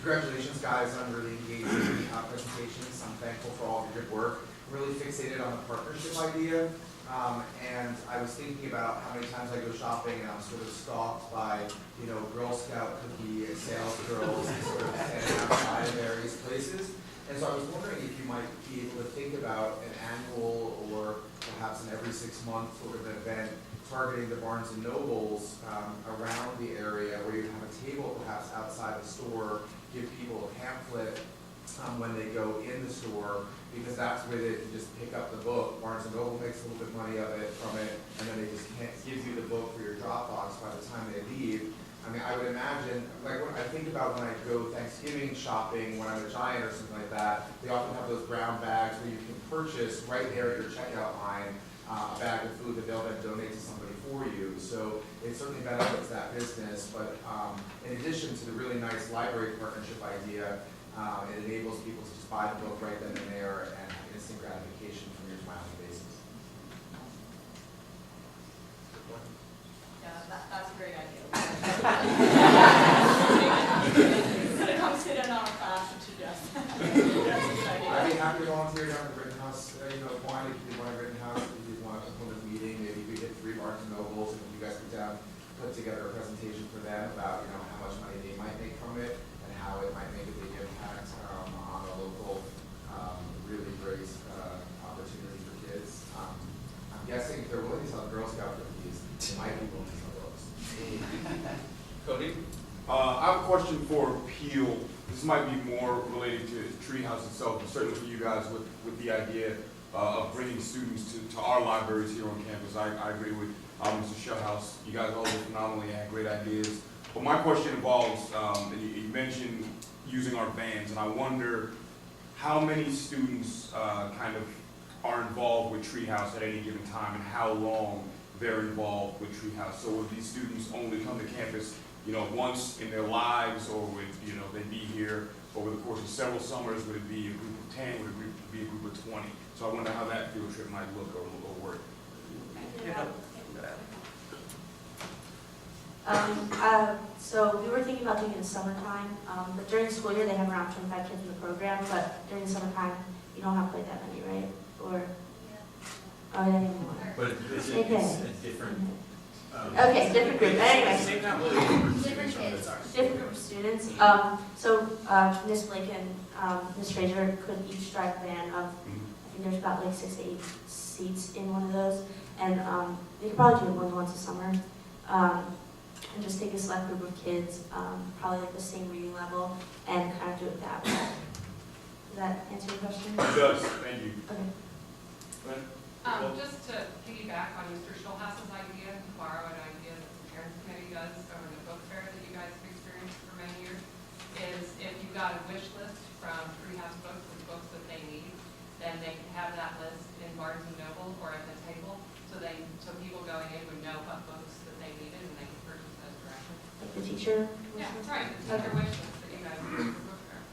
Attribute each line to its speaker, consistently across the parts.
Speaker 1: Congratulations, guys, on really engaging presentations. I'm thankful for all of your good work. Really fixated on the partnership idea. And I was thinking about how many times I go shopping and I'm sort of stalked by, you know, Girl Scout cookie sales girls sort of standing outside of various places. And so I was wondering if you might be able to think about an annual or perhaps an every 6 month sort of an event targeting the Barnes & Nobles around the area where you have a table perhaps outside the store, give people a pamphlet when they go in the store, because that's where they can just pick up the book. Barnes & Noble makes a little bit of money from it, and then they just gives you the book for your Dropbox by the time they leave. I mean, I would imagine, like when I think about when I go Thanksgiving shopping, when I'm a Giant or something like that, they often have those brown bags where you can purchase right there at your checkout line a bag of food that they'll then donate to somebody for you. So it certainly benefits that business, but in addition to the really nice library partnership idea, it enables people to just buy the book right then and there and have instant gratification from your smiling faces.
Speaker 2: Yeah, that's a great idea. Could have come sit in on a class and suggest. That's a good idea.
Speaker 1: I'd be happy to volunteer down at the Rittenhouse. If you want a Rittenhouse, if you want a public meeting, maybe we hit 3 Barnes & Nobles, and you guys could put together a presentation for them about, you know, how much money they might make from it and how it might make a big impact on a local, really great opportunity for kids. I'm guessing if they're willing to sell Girl Scout cookies, they might be willing to sell books.
Speaker 3: Cody? I have a question for Peel. This might be more related to Treehouse itself, but certainly for you guys with the idea of bringing students to our libraries here on campus. I agree with Mr. Shellhouse. You guys all did phenomenally and had great ideas. But my question involves, and you mentioned using our vans, and I wonder how many students kind of are involved with Treehouse at any given time and how long they're involved with Treehouse. So would these students only come to campus, you know, once in their lives, or would, you know, they be here over the course of several summers? Would it be a group of 10? Would it be a group of 20? So I wonder how that field trip might look or work.
Speaker 4: So we were thinking about doing it in summertime, but during the school year they have around 25 kids in the program, but during the summertime you don't have quite that many, right? Or oh, yeah, more.
Speaker 5: But it's
Speaker 4: Okay.
Speaker 5: a different.
Speaker 4: Okay, different group. Anyway,
Speaker 5: Same not really
Speaker 4: different
Speaker 5: from
Speaker 4: kids,
Speaker 5: the
Speaker 4: different group of students. So Ms. Blake and Ms. Fraser could each drive a van of, I think there's about like 6 to 8 seats in one of those, and they could probably do it more than once a summer. And just take a select group of kids, probably like the same reading level, and kind of do it that way. Does that answer your question?
Speaker 3: It does. Thank you.
Speaker 4: Okay.
Speaker 6: Just to piggyback on Mr. Schulhouse's idea, to borrow an idea that the Parents Committee does over the book fair that you guys have experienced for many years, is if you got a wish list from Treehouse Books with books that they need, then they can have that list in Barnes & Noble or at the table, so people going in would know what books that they needed and they could purchase those directly.
Speaker 4: Like the teacher?
Speaker 6: Yeah, that's right, the teacher wish list that you guys do for the book fair.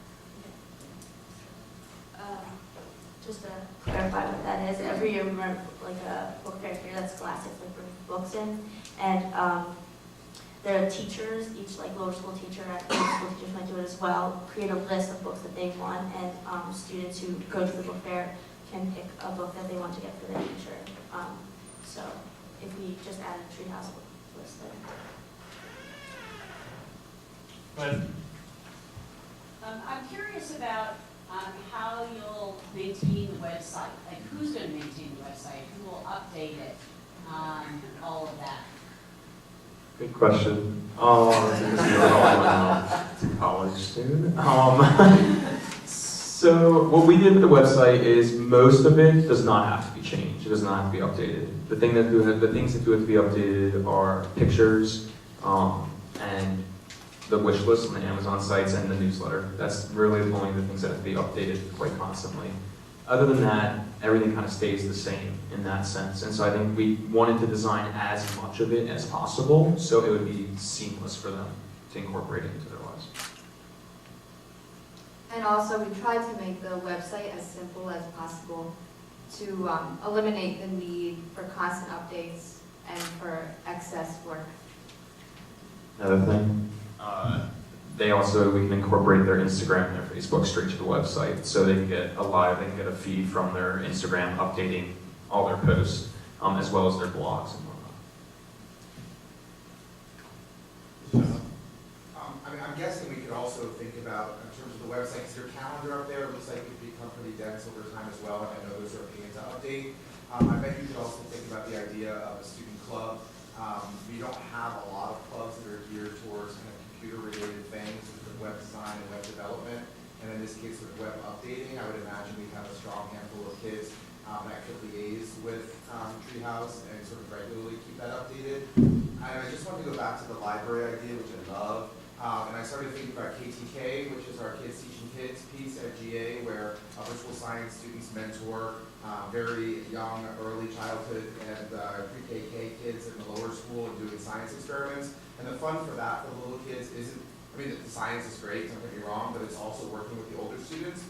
Speaker 4: Just to clarify what that is, every year we run like a book fair here that's Scholastic, like bring books in, and there are teachers, each like lower school teacher at middle school teachers might do it as well, create a list of books that they want, and students who go to the book fair can pick a book that they want to get for their teacher. So if we just added a Treehouse list there.
Speaker 5: But
Speaker 2: I'm curious about how you'll maintain the website. Like, who's going to maintain the website? Who will update it? All of that.
Speaker 7: Good question. College student. So what we did with the website is most of it does not have to be changed. It does not have to be updated. The things that do have to be updated are pictures and the wish list on the Amazon sites and the newsletter. That's really only the things that have to be updated quite constantly. Other than that, everything kind of stays the same in that sense. And so I think we wanted to design as much of it as possible so it would be seamless for them to incorporate it into their lives.
Speaker 8: And also, we tried to make the website as simple as possible to eliminate the need for constant updates and for excess work.
Speaker 7: Another thing? we can incorporate their Instagram and their Facebook straight to the website, so they can get a feed from their Instagram updating all their posts, as well as their blogs and whatnot.
Speaker 1: I'm guessing we could also think about, in terms of the website, because your calendar up there looks like it could become pretty dense over time as well, and I know those are paid to update. I bet you could also think about the idea of a student club. We don't have a lot of clubs that are geared towards kind of computer-related things, with web design and web development, and in this case with web updating, I would imagine we have a strong handful of kids that could liaise with Treehouse and sort of regularly keep that updated. I just wanted to go back to the library idea, which I love. And I started thinking about KTK, which is our Kids Teaching Kids piece at GA, where virtual science students mentor very young, early childhood and pre-KK kids in the lower school and doing science experiments. And the fun for that for the little kids isn't, I mean, the science is great, don't get me wrong, but it's also working with the older students.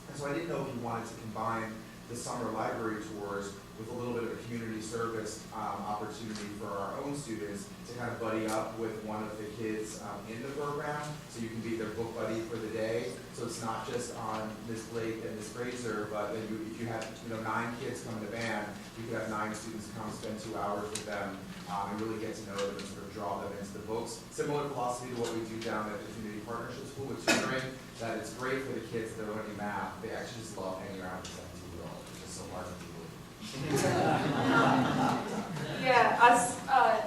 Speaker 1: And so I didn't know if you wanted to combine the summer library tours with a little bit of a community service opportunity for our own students to kind of buddy up with one of the kids in the program, so you can be their book buddy for the day. So it's not just on Miss Blake and Miss Fraser, but then if you have 9 kids come to band, you could have 9 students come spend 2 hours with them and really get to know them and sort of draw them into the books. Similar philosophy to what we do down at the Community Partnership School with tutoring, that it's great for the kids that are learning math. They actually just love hanging around with 17-year-olds. It's just so hard to do.
Speaker 9: Yeah, us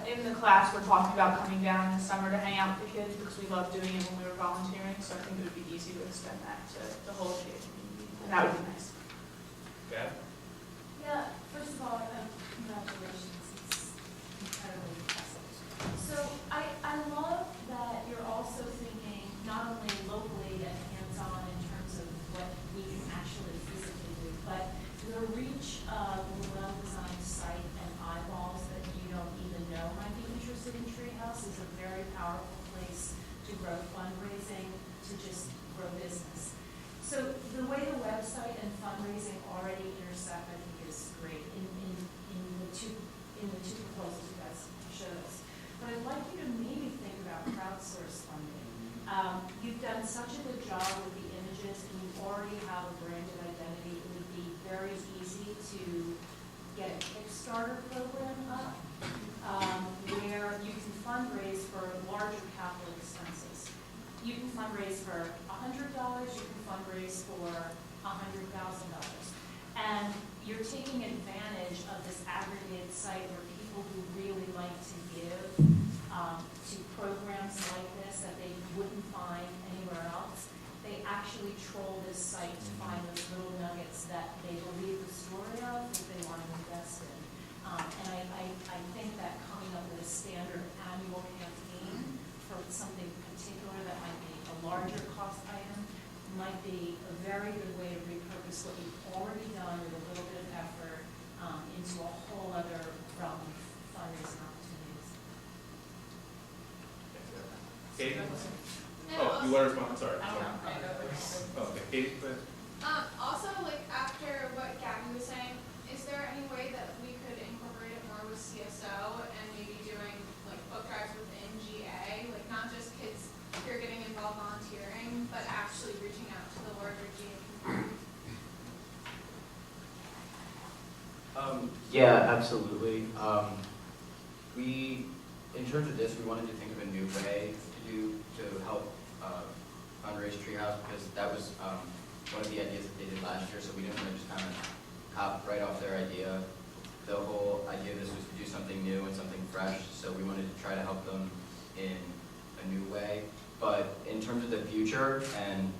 Speaker 9: in the class, we're talking about coming down in the summer to hang out with the kids because we loved doing it when we were volunteering, so I think it would be easy to extend that to the whole kid community, and that would be nice.
Speaker 5: Gab?
Speaker 10: Yeah, first of all, congratulations, it's incredibly impressive. So I love that you're also thinking not only locally and hands-on in terms of what we can actually physically do, but the reach of a well-designed site and eyeballs that you don't even know might be interested in Treehouse is a very powerful place to grow fundraising, to just grow business. So the way the website and fundraising already intersect, I think, is great in the two proposals you guys showed us. But I'd like you to maybe think about crowdsource funding. You've done such a good job with the images, and you already have a branded identity. It would be very easy to get a Kickstarter program up where you can fundraise for larger capital expenses. You can fundraise for $100, you can fundraise for $100,000. And you're taking advantage of this aggregated site where people who really like to give to programs like this that they wouldn't find anywhere else, they actually troll this site to find those little nuggets that they believe the story of that they want to invest in. And I think that coming up with a standard annual campaign for something particular that might be a larger cost item might be a very good way to repurpose what you've already done with a little bit of effort into a whole other realm of fundraising opportunities.
Speaker 5: Katie?
Speaker 6: Yeah,
Speaker 5: Oh, you want to respond? Sorry.
Speaker 6: I don't know.
Speaker 5: Oh, okay, Katie, go ahead.
Speaker 10: Also, like, after what Gabby was saying, is there any way that we could incorporate it more with CSO and maybe doing, like, book drives within GA? Like, not just kids who are getting involved volunteering, but actually reaching out to the larger GA community?
Speaker 11: Yeah, absolutely. In terms of this, we wanted to think of a new way to help fundraise Treehouse, because that was one of the ideas that they did last year, so we didn't want to just kind of cop right off their idea. The whole idea of this was to do something new and something fresh, so we wanted to try to help them in a new way. But in terms of the future, and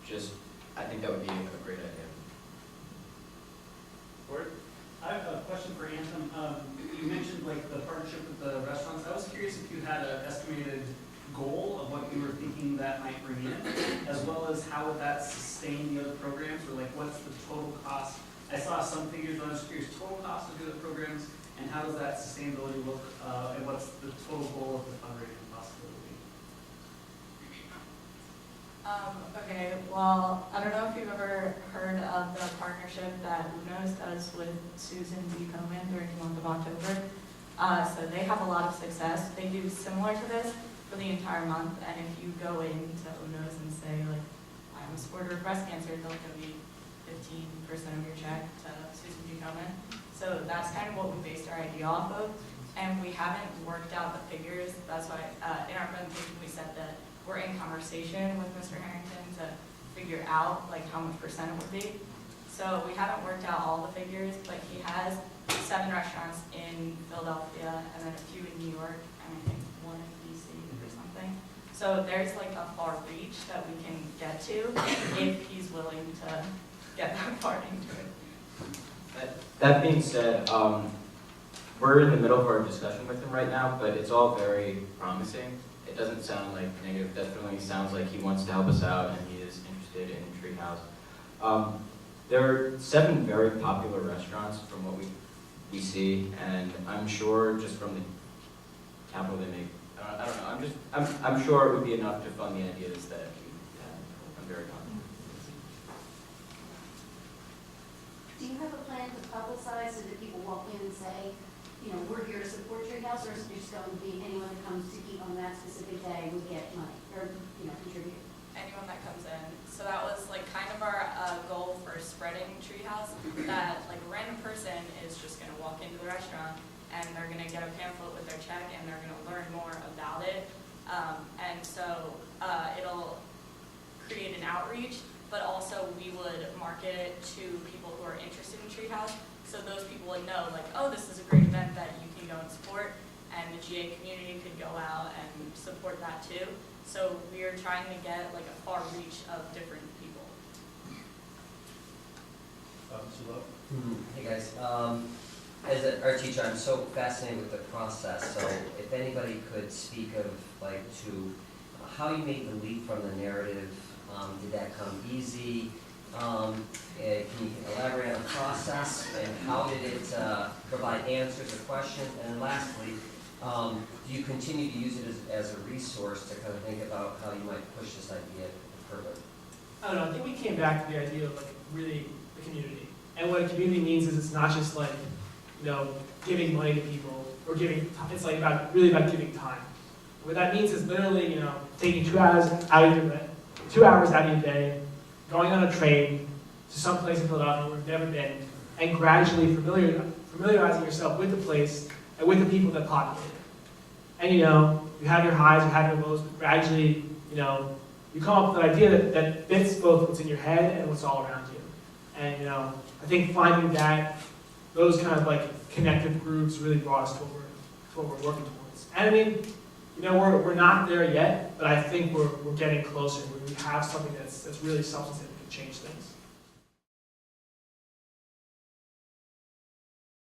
Speaker 11: just, I think that would be a great idea.
Speaker 12: Gord? I have a question for Anthem. You mentioned like the partnership with the restaurants. I was curious if you had an estimated goal of what you were thinking that might bring in, as well as how would that sustain the other programs, or like what's the total cost? I saw some figures, but I was curious, total cost of the other programs, and how does that sustainability look, and what's the total goal of the fundraising possibility?
Speaker 9: Okay, well, I don't know if you've ever heard of the partnership that UNOS does with Susan D. Komen during the month of October. So they have a lot of success. They do similar to this,
Speaker 13: for the entire month, and if you go into Uno's and say like, I'm a supporter of breast cancer, they'll give you 15% of your check to Susan G. Komen. So that's kind of what we based our idea off of, and we haven't worked out the figures. That's why in our presentation we said that we're in conversation with Mr. Harrington to figure out like how much percent it would be. So we haven't worked out all the figures, but he has 7 restaurants in Philadelphia and then a few in New York and I think 1 in DC or something. So there's like a far reach that we can get to if he's willing to get that far into it.
Speaker 11: That being said, we're in the middle of our discussion with him right now, but it's all very promising. It doesn't sound like negative, definitely sounds like he wants to help us out and he is interested in Treehouse. There are 7 very popular restaurants from what we see, and I'm sure just from the capital they make, I don't know, I'm sure it would be enough to fund the ideas that we have. I'm very confident.
Speaker 2: Do you have a plan to publicize so that people walk in and say, you know, we're here to support Treehouse, or is it just going to be anyone that comes to eat on that specific day would get money, or, you know, contribute?
Speaker 13: Anyone that comes in. So that was like kind of our goal for spreading Treehouse, that like a random person is just gonna walk into the restaurant and they're gonna get a pamphlet with their check and they're gonna learn more about it. And so it'll create an outreach, but also we would market it to people who are interested in Treehouse. So those people would know like, oh, this is a great event that you can go and support, and the GA community could go out and support that too. So we are trying to get like a far reach of different people.
Speaker 14: Hey guys, as an art teacher, I'm so fascinated with the process. So if anybody could speak of like to how you made the leap from the narrative, did that come easy? Can you elaborate on the process and how did it provide answers or questions? And then lastly, do you continue to use it as a resource to kind of think about how you might push this idea further?
Speaker 15: I don't know, I think we came back to the idea of like really the community. And what a community means is it's not just like, you know, giving money to people or giving, it's like really about giving time. What that means is literally, you know, taking 2 hours out of your day, 2 hours out of your day, going on a train to some place in Philadelphia where you've never been, and gradually familiarizing yourself with the place and with the people that populate it. And you know, you have your highs, you have your lows, but gradually, you know, you come up with an idea that fits both what's in your head and what's all around you. And you know, I think finding that, those kind of like connective groups really brought us to what we're working towards. And I mean, you know, we're not there yet, but I think we're getting closer. We have something that's really substantive and can change things.